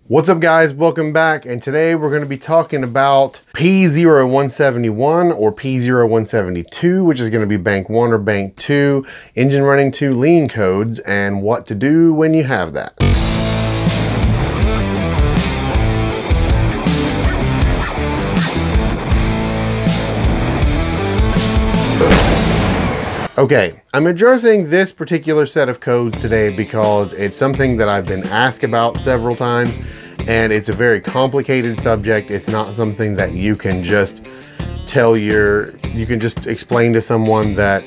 What's up guys, welcome back, and today we're going to be talking about p0171 or p0172, which is going to be bank 1 or bank 2 engine running 2 lean codes, and what to do when you have that. Okay, I'm addressing this particular set of codes today because it's something that I've been asked about several times, and it's a very complicated subject. It's not something that you can just explain to someone that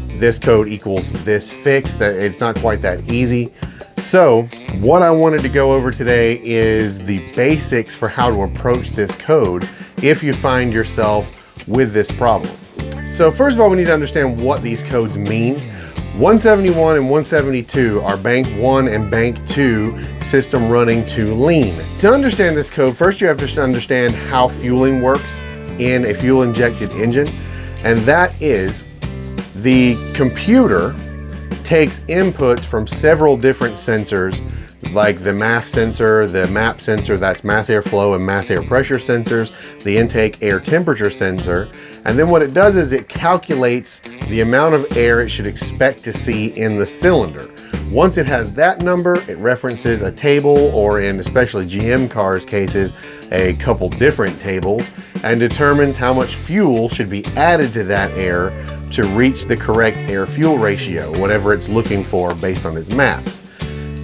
this code equals this fix, that it's not quite that easy. So what I wanted to go over today is the basics for how to approach this code if you find yourself with this problem. So first of all, we need to understand what these codes mean. 171 and 172 are bank 1 and bank 2 system running to lean. To understand this code, first you have to understand how fueling works in a fuel injected engine. And that is, the computer takes inputs from several different sensors, like the MAF sensor, the MAP sensor, that's mass airflow and mass air pressure sensors, the intake air temperature sensor. And then what it does is it calculates the amount of air it should expect to see in the cylinder. Once it has that number, it references a table, or in especially GM cars cases, a couple different tables, and determines how much fuel should be added to that air to reach the correct air-fuel ratio, whatever it's looking for based on its maps.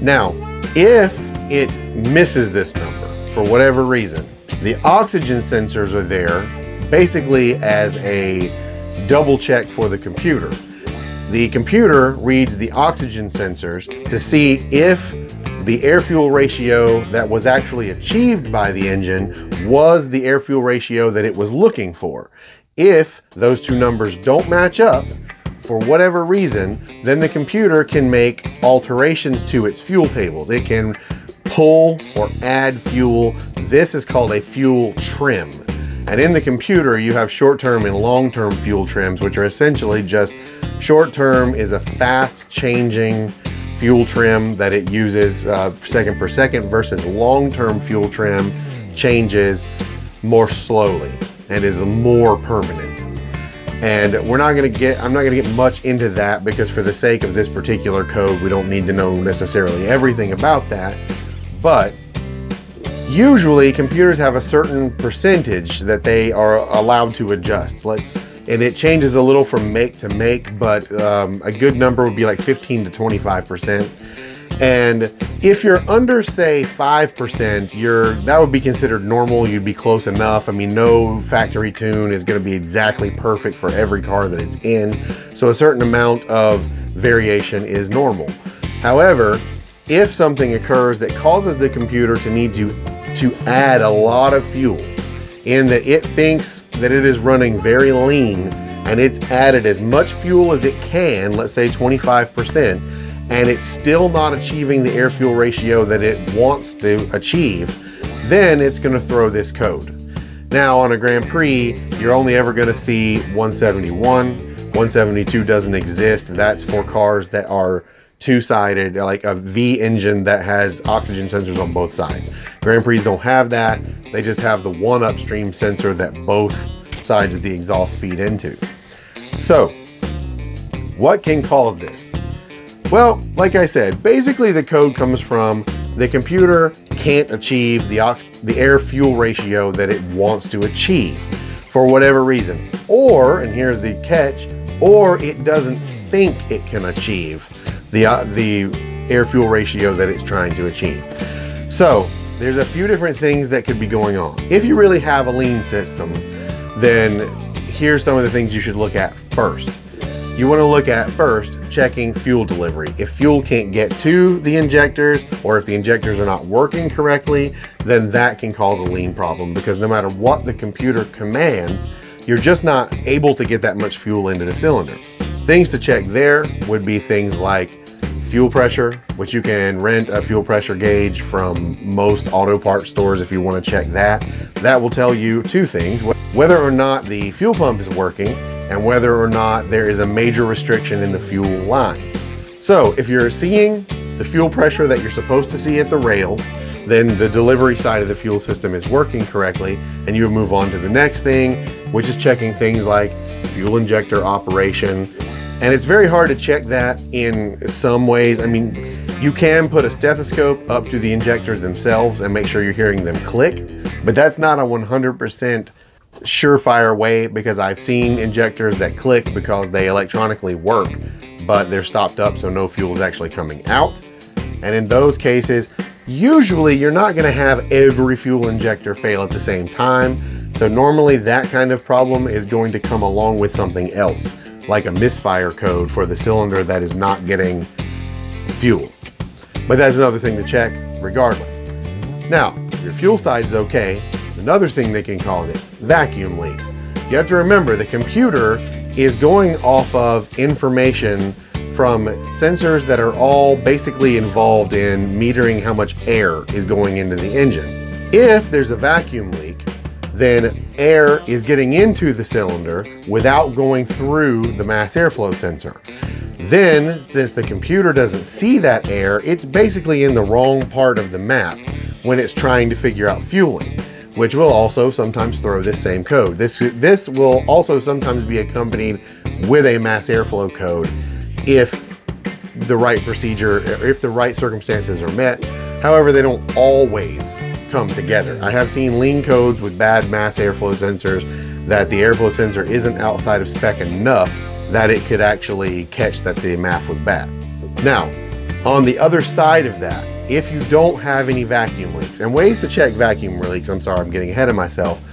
Now, if it misses this number for whatever reason, the oxygen sensors are there basically as a double check for the computer. The computer reads the oxygen sensors to see if the air-fuel ratio that was actually achieved by the engine was the air-fuel ratio that it was looking for. If those two numbers don't match up, for whatever reason, then the computer can make alterations to its fuel tables. It can pull or add fuel. This is called a fuel trim. And in the computer, you have short-term and long-term fuel trims, which are essentially just, short-term is a fast-changing fuel trim that it uses second per second, versus long-term fuel trim changes more slowly and is more permanent. And I'm not gonna get much into that, because for the sake of this particular code, we don't need to know necessarily everything about that. But usually computers have a certain percentage that they are allowed to adjust. And it changes a little from make to make, but a good number would be like 15 to 25%. And if you're under, say, 5%, that would be considered normal. You'd be close enough. I mean, no factory tune is going to be exactly perfect for every car that it's in. So a certain amount of variation is normal. However, if something occurs that causes the computer to need to add a lot of fuel, in that it thinks that it is running very lean and it's added as much fuel as it can, let's say 25%, and it's still not achieving the air-fuel ratio that it wants to achieve, then it's going to throw this code. Now on a Grand Prix, you're only ever going to see 171. 172 doesn't exist. That's for cars that are two-sided, like a V engine that has oxygen sensors on both sides. Grand Prix don't have that. They just have the one upstream sensor that both sides of the exhaust feed into. So what can cause this? Well, like I said, basically the code comes from the computer can't achieve the air-fuel ratio that it wants to achieve for whatever reason. Or, and here's the catch, or it doesn't think it can achieve the air-fuel ratio that it's trying to achieve. So there's a few different things that could be going on. If you really have a lean system, then here's some of the things you should look at first. You want to look at first checking fuel delivery. If fuel can't get to the injectors, or if the injectors are not working correctly, then that can cause a lean problem, because no matter what the computer commands, you're just not able to get that much fuel into the cylinder. Things to check there would be things like fuel pressure, which you can rent a fuel pressure gauge from most auto parts stores if you want to check that. That will tell you two things: whether or not the fuel pump is working, and whether or not there is a major restriction in the fuel lines. So if you're seeing the fuel pressure that you're supposed to see at the rail, then the delivery side of the fuel system is working correctly, and you move on to the next thing, which is checking things like fuel injector operation. And it's very hard to check that in some ways. I mean, you can put a stethoscope up to the injectors themselves and make sure you're hearing them click, but that's not a 100% surefire way, because I've seen injectors that click because they electronically work, but they're stopped up so no fuel is actually coming out. And in those cases, usually you're not gonna have every fuel injector fail at the same time. So normally that kind of problem is going to come along with something else, like a misfire code for the cylinder that is not getting fuel. But that's another thing to check regardless. Now, if your fuel side is okay, another thing that can cause it, vacuum leaks. You have to remember the computer is going off of information from sensors that are all basically involved in metering how much air is going into the engine. If there's a vacuum leak, then air is getting into the cylinder without going through the mass airflow sensor. Then, since the computer doesn't see that air, it's basically in the wrong part of the map when it's trying to figure out fueling, which will also sometimes throw this same code. This will also sometimes be accompanied with a mass airflow code if the right procedure, if the right circumstances are met. However, they don't always come together. I have seen lean codes with bad mass airflow sensors that the airflow sensor isn't outside of spec enough that it could actually catch that the MAF was bad. Now, on the other side of that, if you don't have any vacuum leaks, and ways to check vacuum leaks, I'm sorry, I'm getting ahead of myself.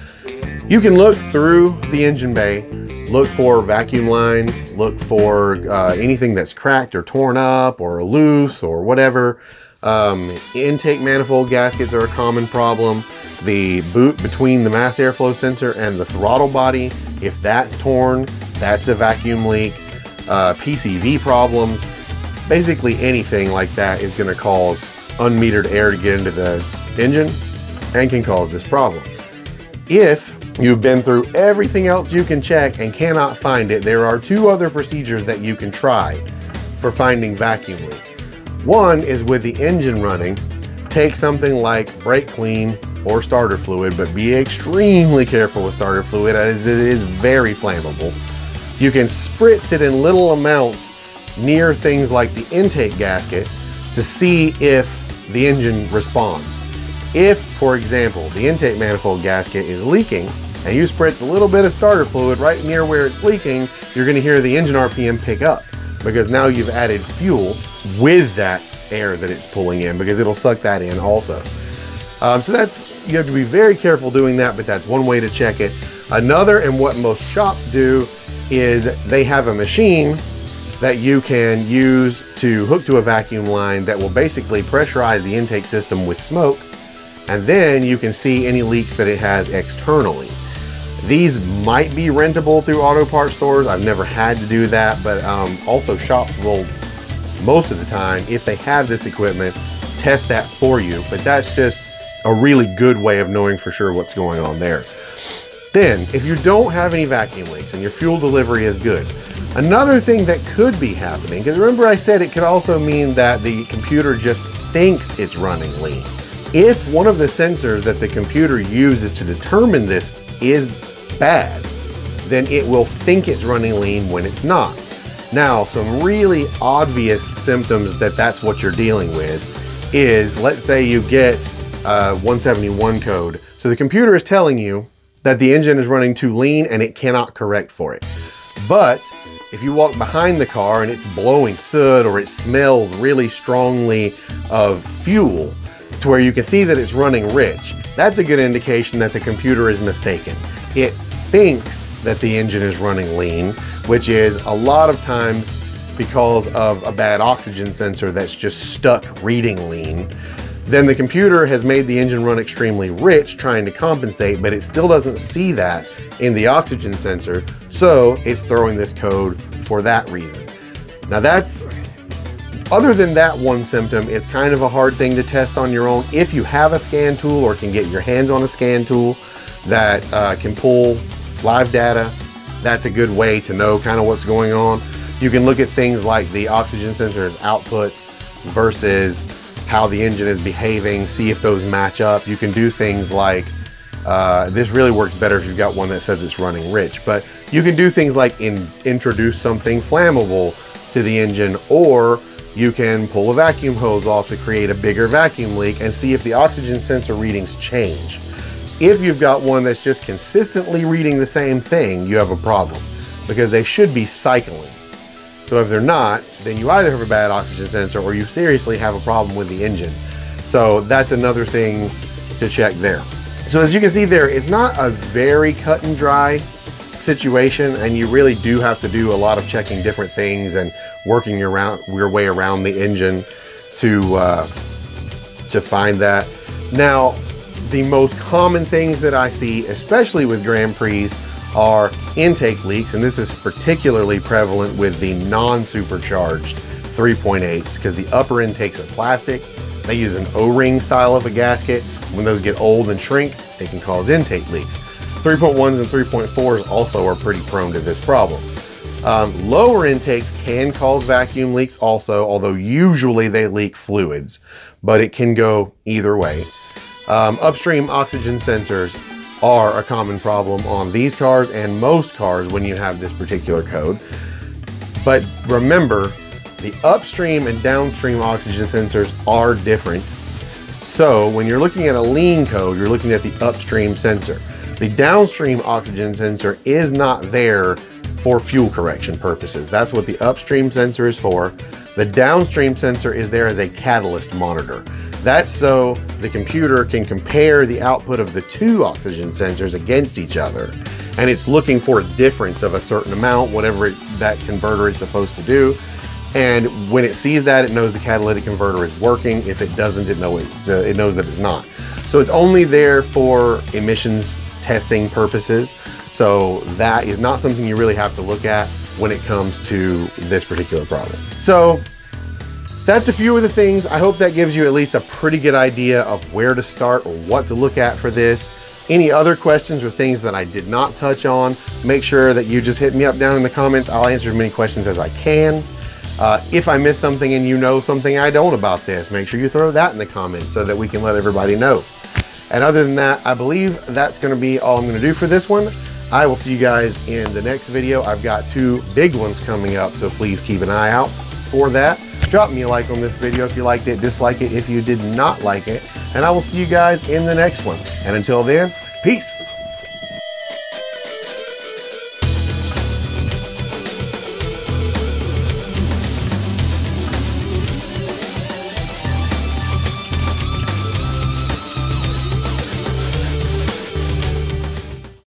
You can look through the engine bay, look for vacuum lines, look for anything that's cracked or torn up or loose or whatever. Intake manifold gaskets are a common problem. The boot between the mass airflow sensor and the throttle body, if that's torn, that's a vacuum leak. PCV problems, basically anything like that is going to cause unmetered air to get into the engine and can cause this problem. If you've been through everything else you can check and cannot find it, there are two other procedures that you can try for finding vacuum leaks. One is with the engine running, take something like brake clean or starter fluid, but be extremely careful with starter fluid as it is very flammable. You can spritz it in little amounts near things like the intake gasket to see if the engine responds. If, for example, the intake manifold gasket is leaking and you spritz a little bit of starter fluid right near where it's leaking, you're going to hear the engine RPM pick up, because now you've added fuel with that air that it's pulling in, because it'll suck that in also. So you have to be very careful doing that, but that's one way to check it. Another, and what most shops do, is they have a machine that you can use to hook to a vacuum line that will basically pressurize the intake system with smoke, and then you can see any leaks that it has externally. These might be rentable through auto parts stores. I've never had to do that, but also shops will, most of the time, if they have this equipment, test that for you. But that's just a really good way of knowing for sure what's going on there. Then, if you don't have any vacuum leaks and your fuel delivery is good, another thing that could be happening, because remember I said it could also mean that the computer just thinks it's running lean. If one of the sensors that the computer uses to determine this is bad, then it will think it's running lean when it's not. Now, some really obvious symptoms that that's what you're dealing with is, let's say you get a 171 code. So the computer is telling you that the engine is running too lean and it cannot correct for it. But if you walk behind the car and it's blowing soot, or it smells really strongly of fuel to where you can see that it's running rich, that's a good indication that the computer is mistaken. It thinks that the engine is running lean, which is a lot of times because of a bad oxygen sensor that's just stuck reading lean. Then the computer has made the engine run extremely rich trying to compensate, but it still doesn't see that in the oxygen sensor, so it's throwing this code for that reason. Now other than that one symptom, it's kind of a hard thing to test on your own. If you have a scan tool or can get your hands on a scan tool that can pull live data, that's a good way to know kind of what's going on. You can look at things like the oxygen sensor's output versus how the engine is behaving, see if those match up. You can do things like, this really works better if you've got one that says it's running rich, but you can do things like introduce something flammable to the engine, or you can pull a vacuum hose off to create a bigger vacuum leak and see if the oxygen sensor readings change. If you've got one that's just consistently reading the same thing, you have a problem, because they should be cycling. So if they're not, then you either have a bad oxygen sensor or you seriously have a problem with the engine. So that's another thing to check there. So as you can see there, it's not a very cut and dry situation, and you really do have to do a lot of checking different things and working your way around the engine to find that. Now, the most common things that I see, especially with Grand Prix, are intake leaks, and this is particularly prevalent with the non-supercharged 3.8s, because the upper intakes are plastic. They use an O-ring style of a gasket. When those get old and shrink, they can cause intake leaks. 3.1s and 3.4s also are pretty prone to this problem. Lower intakes can cause vacuum leaks also, although usually they leak fluids, but it can go either way. Upstream oxygen sensors are a common problem on these cars and most cars when you have this particular code. But remember, the upstream and downstream oxygen sensors are different. So when you're looking at a lean code, you're looking at the upstream sensor. The downstream oxygen sensor is not there for fuel correction purposes. That's what the upstream sensor is for. The downstream sensor is there as a catalyst monitor. That's so the computer can compare the output of the two oxygen sensors against each other. And it's looking for a difference of a certain amount, whatever that converter is supposed to do. And when it sees that, it knows the catalytic converter is working. If it doesn't, it knows that it's not. So it's only there for emissions testing purposes. So that is not something you really have to look at when it comes to this particular problem. So that's a few of the things. I hope that gives you at least a pretty good idea of where to start or what to look at for this. Any other questions or things that I did not touch on, make sure that you just hit me up down in the comments. I'll answer as many questions as I can. If I missed something and you know something I don't about this, make sure you throw that in the comments so that we can let everybody know. And other than that, I believe that's going to be all I'm going to do for this one. I will see you guys in the next video. I've got two big ones coming up, so please keep an eye out for that. Drop me a like on this video if you liked it, dislike it if you did not like it, and I will see you guys in the next one. And until then, peace.